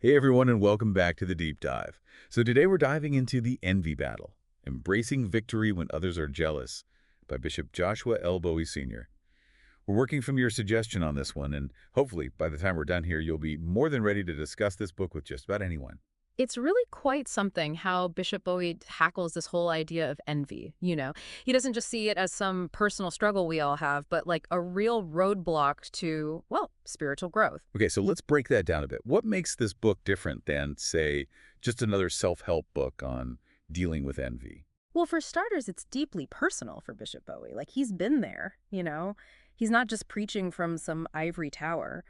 Hey everyone, and welcome back to the Deep Dive. So today we're diving into the envy battle, Embracing Victory When Others Are Jealous, by Bishop Joshua Bowie Sr. We're working from your suggestion on this one, and hopefully by the time we're done here, you'll be more than ready to discuss this book with just about anyone. It's really quite something how Bishop Bowie tackles this whole idea of envy, He doesn't just see it as some personal struggle we all have, but like a real roadblock to, well, spiritual growth. Okay, so let's break that down a bit. What makes this book different than, say, just another self-help book on dealing with envy? Well, for starters, it's deeply personal for Bishop Bowie. Like he's been there. He's not just preaching from some ivory tower.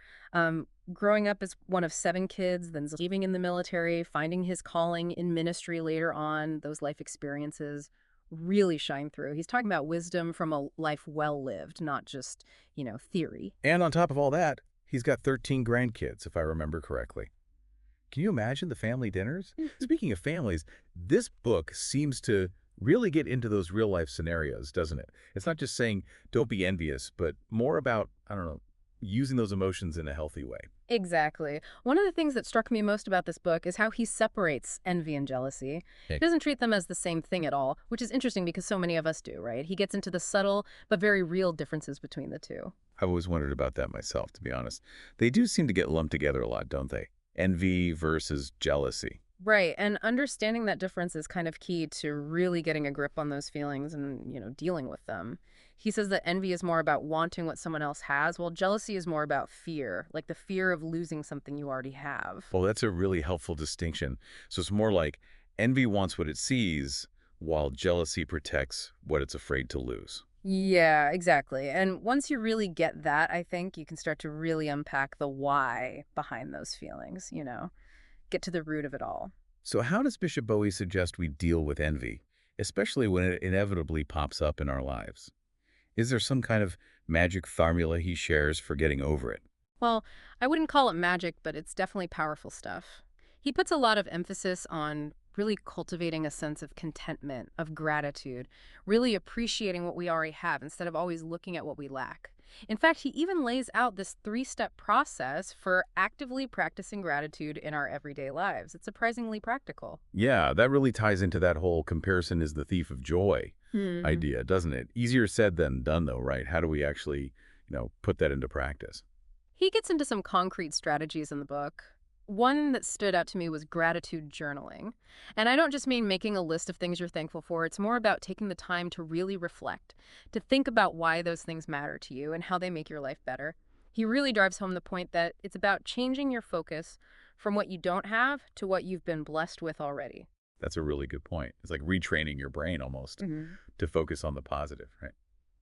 Growing up as one of seven kids, then leaving in the military, finding his calling in ministry later on, those life experiences really shine through. He's talking about wisdom from a life well lived, not just, theory. And on top of all that, he's got 13 grandkids, if I remember correctly. Can you imagine the family dinners? Speaking of families, this book seems to really get into those real-life scenarios, doesn't it? It's not just saying, don't be envious, but more about, I don't know, using those emotions in a healthy way. Exactly. One of the things that struck me most about this book is how he separates envy and jealousy. He Okay. doesn't treat them as the same thing at all, which is interesting because so many of us do, right? He gets into the subtle but very real differences between the two. I've always wondered about that myself, to be honest. They do seem to get lumped together a lot, don't they? Envy versus jealousy. Right, and understanding that difference is kind of key to really getting a grip on those feelings and, dealing with them. He says that envy is more about wanting what someone else has, while jealousy is more about fear, like the fear of losing something you already have. Well, that's a really helpful distinction. So it's more like envy wants what it sees, while jealousy protects what it's afraid to lose. Yeah, exactly. And once you really get that, I think you can start to really unpack the why behind those feelings, get to the root of it all. So how does Bishop Bowie suggest we deal with envy, especially when it inevitably pops up in our lives? Is there some kind of magic formula he shares for getting over it? Well, I wouldn't call it magic, but it's definitely powerful stuff. He puts a lot of emphasis on really cultivating a sense of contentment, of gratitude, really appreciating what we already have instead of always looking at what we lack. In fact, he even lays out this three-step process for actively practicing gratitude in our everyday lives. It's surprisingly practical. Yeah, that really ties into that whole comparison is the thief of joy Hmm. idea, doesn't it? Easier said than done, though, right? How do we actually, put that into practice? He gets into some concrete strategies in the book. One that stood out to me was gratitude journaling. And I don't just mean making a list of things you're thankful for. It's more about taking the time to really reflect, to think about why those things matter to you and how they make your life better. He really drives home the point that it's about changing your focus from what you don't have to what you've been blessed with already. That's a really good point. It's like retraining your brain almost Mhm. to focus on the positive, right?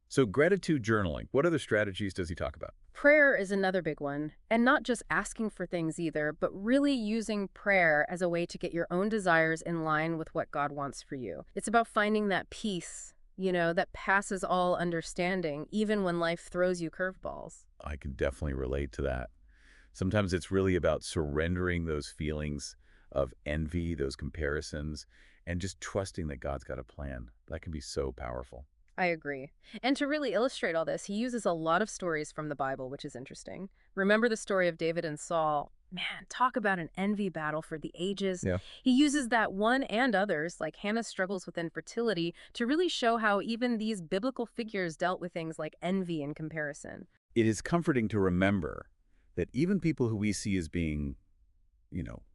So gratitude journaling, what other strategies does he talk about? Prayer is another big one, and not just asking for things either, but really using prayer as a way to get your own desires in line with what God wants for you. It's about finding that peace, that passes all understanding, even when life throws you curveballs. I can definitely relate to that. Sometimes it's really about surrendering those feelings of envy, those comparisons, and just trusting that God's got a plan. That can be so powerful. I agree. And to really illustrate all this, he uses a lot of stories from the Bible, which is interesting. Remember the story of David and Saul? Man, talk about an envy battle for the ages. Yeah. He uses that one and others, like Hannah's struggles with infertility, to really show how even these biblical figures dealt with things like envy and comparison. It is comforting to remember that even people who we see as being,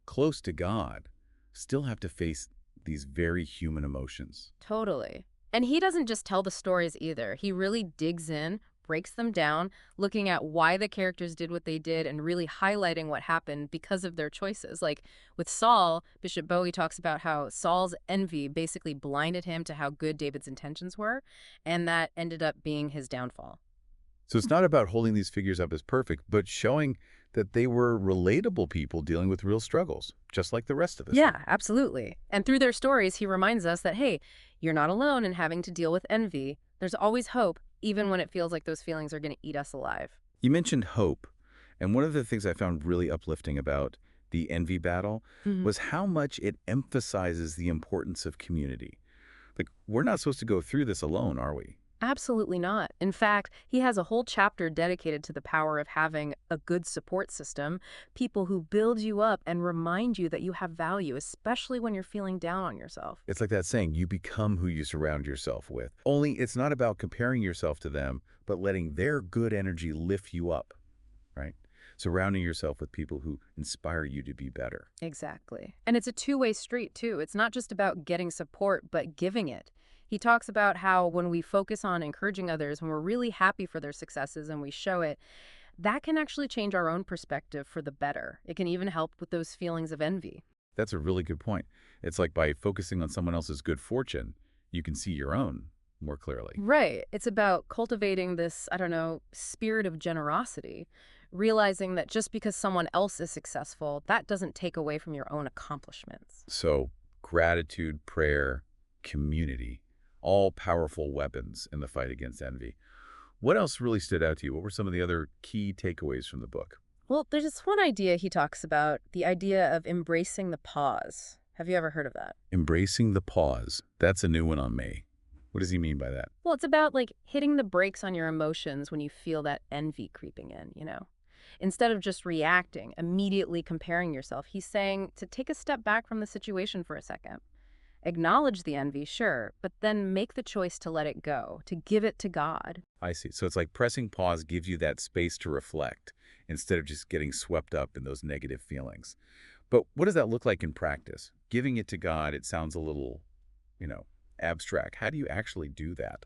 close to God still have to face these very human emotions. Totally. And he doesn't just tell the stories either. He really digs in, breaks them down, looking at why the characters did what they did and really highlighting what happened because of their choices. Like with Saul, Bishop Bowie talks about how Saul's envy basically blinded him to how good David's intentions were, and that ended up being his downfall. So it's not about holding these figures up as perfect, but showing that they were relatable people dealing with real struggles, just like the rest of us are. Yeah, absolutely. And through their stories, he reminds us that, hey, you're not alone in having to deal with envy. There's always hope, even when it feels like those feelings are going to eat us alive. You mentioned hope, and one of the things I found really uplifting about the envy battle Mhm. was how much it emphasizes the importance of community. Like, we're not supposed to go through this alone, are we? Absolutely not. In fact, he has a whole chapter dedicated to the power of having a good support system, people who build you up and remind you that you have value, especially when you're feeling down on yourself. It's like that saying, you become who you surround yourself with. Only it's not about comparing yourself to them, but letting their good energy lift you up, right? Surrounding yourself with people who inspire you to be better. Exactly. And it's a two-way street, too. It's not just about getting support, but giving it. He talks about how when we focus on encouraging others, when we're really happy for their successes and we show it, that can actually change our own perspective for the better. It can even help with those feelings of envy. That's a really good point. It's like by focusing on someone else's good fortune, you can see your own more clearly. Right. It's about cultivating this, I don't know, spirit of generosity, realizing that just because someone else is successful, that doesn't take away from your own accomplishments. So gratitude, prayer, community, all powerful weapons in the fight against envy. What else really stood out to you? What were some of the other key takeaways from the book? Well, there's this one idea he talks about, the idea of embracing the pause. Have you ever heard of that? Embracing the pause. That's a new one on me. What does he mean by that? Well, it's about like hitting the brakes on your emotions when you feel that envy creeping in. Instead of just reacting, immediately comparing yourself, he's saying to take a step back from the situation for a second. Acknowledge the envy, sure, but then make the choice to let it go, to give it to God. I see. So it's like pressing pause gives you that space to reflect instead of just getting swept up in those negative feelings. But what does that look like in practice? Giving it to God, it sounds a little, abstract. How do you actually do that?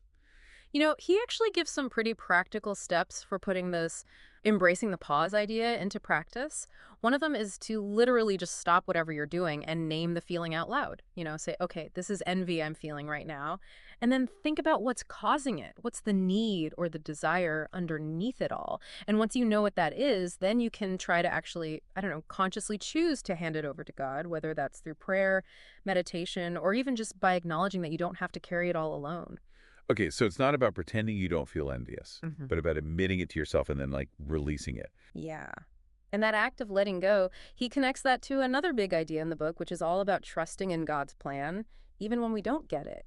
He actually gives some pretty practical steps for putting this embracing the pause idea into practice. One of them is to literally just stop whatever you're doing and name the feeling out loud. Say, okay, this is envy I'm feeling right now. And then think about what's causing it. What's the need or the desire underneath it all? And once you know what that is, then you can try to actually, I don't know, consciously choose to hand it over to God, whether that's through prayer, meditation, or even just by acknowledging that you don't have to carry it all alone. Okay, so it's not about pretending you don't feel envious, Mhm. but about admitting it to yourself and then releasing it. Yeah. And that act of letting go, he connects that to another big idea in the book, which is all about trusting in God's plan, even when we don't get it.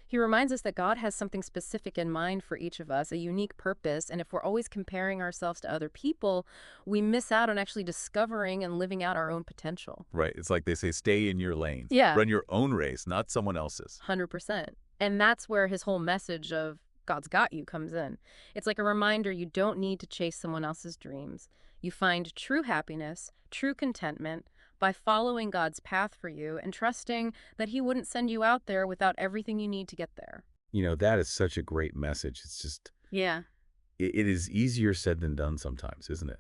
He reminds us that God has something specific in mind for each of us, a unique purpose. And if we're always comparing ourselves to other people, we miss out on actually discovering and living out our own potential. Right. It's like they say, stay in your lane. Yeah, Run your own race, not someone else's. 100%. And that's where his whole message of God's got you comes in. It's like a reminder you don't need to chase someone else's dreams. You find true happiness, true contentment by following God's path for you and trusting that he wouldn't send you out there without everything you need to get there. That is such a great message. It's just, Yeah. it is easier said than done sometimes, isn't it?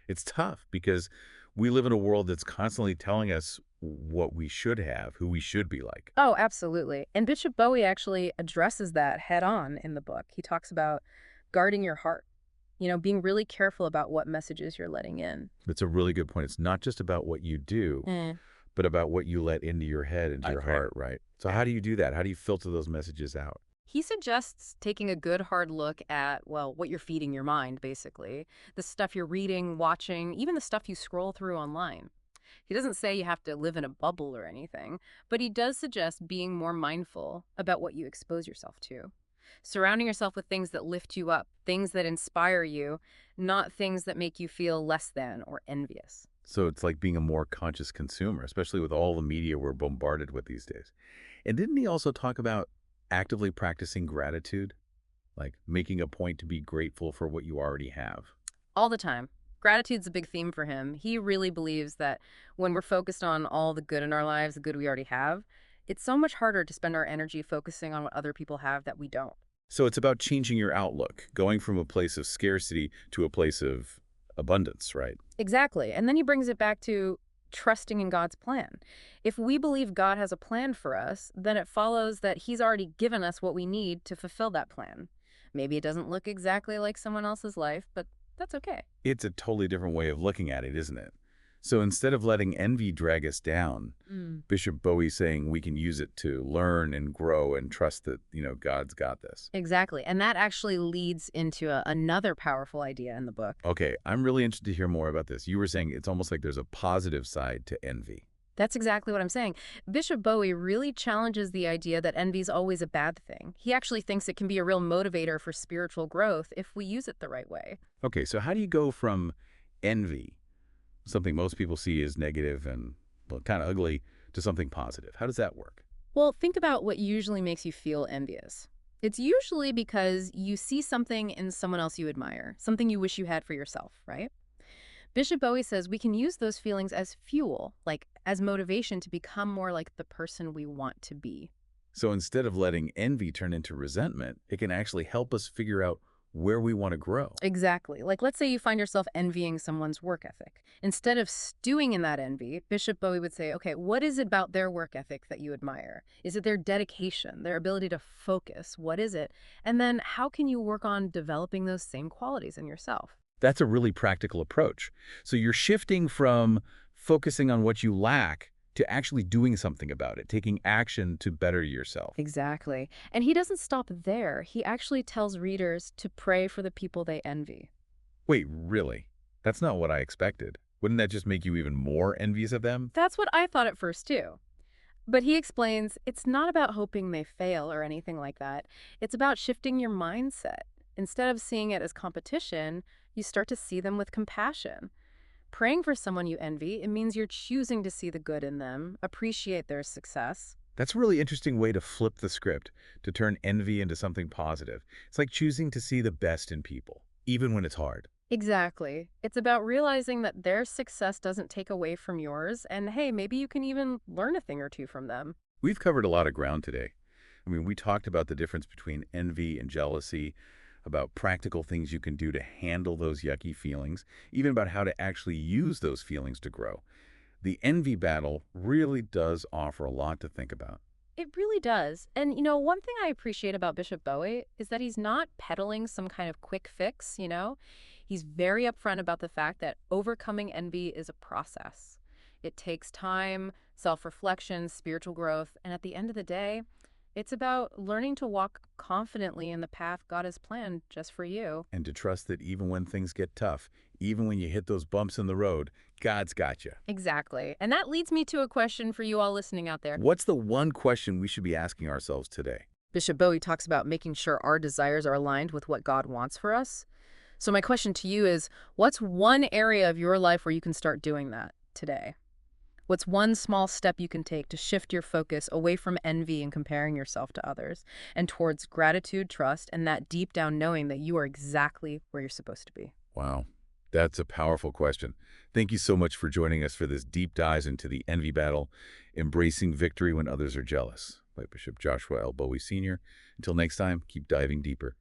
It's tough because we live in a world that's constantly telling us what we should have, who we should be like. Oh, absolutely. And Bishop Bowie actually addresses that head on in the book. He talks about guarding your heart, being really careful about what messages you're letting in. It's a really good point. It's not just about what you do, but about what you let into your head, into your heart, right? So how do you do that? How do you filter those messages out? He suggests taking a good hard look at, well, what you're feeding your mind, basically. The stuff you're reading, watching, even the stuff you scroll through online. He doesn't say you have to live in a bubble or anything, but he does suggest being more mindful about what you expose yourself to. Surrounding yourself with things that lift you up, things that inspire you, not things that make you feel less than or envious. So it's like being a more conscious consumer, especially with all the media we're bombarded with these days. And didn't he also talk about actively practicing gratitude? Like making a point to be grateful for what you already have? All the time. Gratitude's a big theme for him. He really believes that when we're focused on all the good in our lives, the good we already have, it's so much harder to spend our energy focusing on what other people have that we don't. So it's about changing your outlook, going from a place of scarcity to a place of abundance, right? Exactly. And then he brings it back to trusting in God's plan. If we believe God has a plan for us, then it follows that he's already given us what we need to fulfill that plan. Maybe it doesn't look exactly like someone else's life, but that's okay. It's a totally different way of looking at it, isn't it? So instead of letting envy drag us down, Bishop Bowie's saying we can use it to learn and grow and trust that, God's got this. Exactly. And that actually leads into another powerful idea in the book. Okay, I'm really interested to hear more about this. You were saying it's almost like there's a positive side to envy. That's exactly what I'm saying. Bishop Bowie really challenges the idea that envy is always a bad thing. He actually thinks it can be a real motivator for spiritual growth if we use it the right way. Okay, so how do you go from envy, something most people see as negative and well, kind of ugly, to something positive? How does that work? Well, think about what usually makes you feel envious. It's usually because you see something in someone else you admire, something you wish you had for yourself, right? Bishop Bowie says we can use those feelings as fuel, like as motivation to become more like the person we want to be. So instead of letting envy turn into resentment, it can actually help us figure out where we want to grow. Exactly. Like, let's say you find yourself envying someone's work ethic. Instead of stewing in that envy, Bishop Bowie would say, okay, what is it about their work ethic that you admire? Is it their dedication, their ability to focus? What is it? And then how can you work on developing those same qualities in yourself? That's a really practical approach. So you're shifting from focusing on what you lack to actually doing something about it, taking action to better yourself. Exactly. And he doesn't stop there. He actually tells readers to pray for the people they envy. Wait, really? That's not what I expected. Wouldn't that just make you even more envious of them? That's what I thought at first, too. But he explains it's not about hoping they fail or anything like that. It's about shifting your mindset. Instead of seeing it as competition, you start to see them with compassion. Praying for someone you envy, it means you're choosing to see the good in them, appreciate their success. That's a really interesting way to flip the script, to turn envy into something positive. It's like choosing to see the best in people, even when it's hard. Exactly. It's about realizing that their success doesn't take away from yours, and hey, maybe you can even learn a thing or two from them. We've covered a lot of ground today. I mean, we talked about the difference between envy and jealousy, about practical things you can do to handle those yucky feelings, even about how to actually use those feelings to grow. The envy battle really does offer a lot to think about. It really does. And, one thing I appreciate about Bishop Bowie is that he's not peddling some kind of quick fix. He's very upfront about the fact that overcoming envy is a process. It takes time, self-reflection, spiritual growth, and at the end of the day, it's about learning to walk confidently in the path God has planned just for you. And to trust that even when things get tough, even when you hit those bumps in the road, God's got you. Exactly. And that leads me to a question for you all listening out there. What's the one question we should be asking ourselves today? Bishop Bowie talks about making sure our desires are aligned with what God wants for us. So my question to you is, what's one area of your life where you can start doing that today? What's one small step you can take to shift your focus away from envy and comparing yourself to others and towards gratitude, trust, and that deep down knowing that you are exactly where you're supposed to be? Wow, that's a powerful question. Thank you so much for joining us for this deep dive into the envy battle, embracing victory when others are jealous, by Bishop Joshua Bowie Sr. Until next time, keep diving deeper.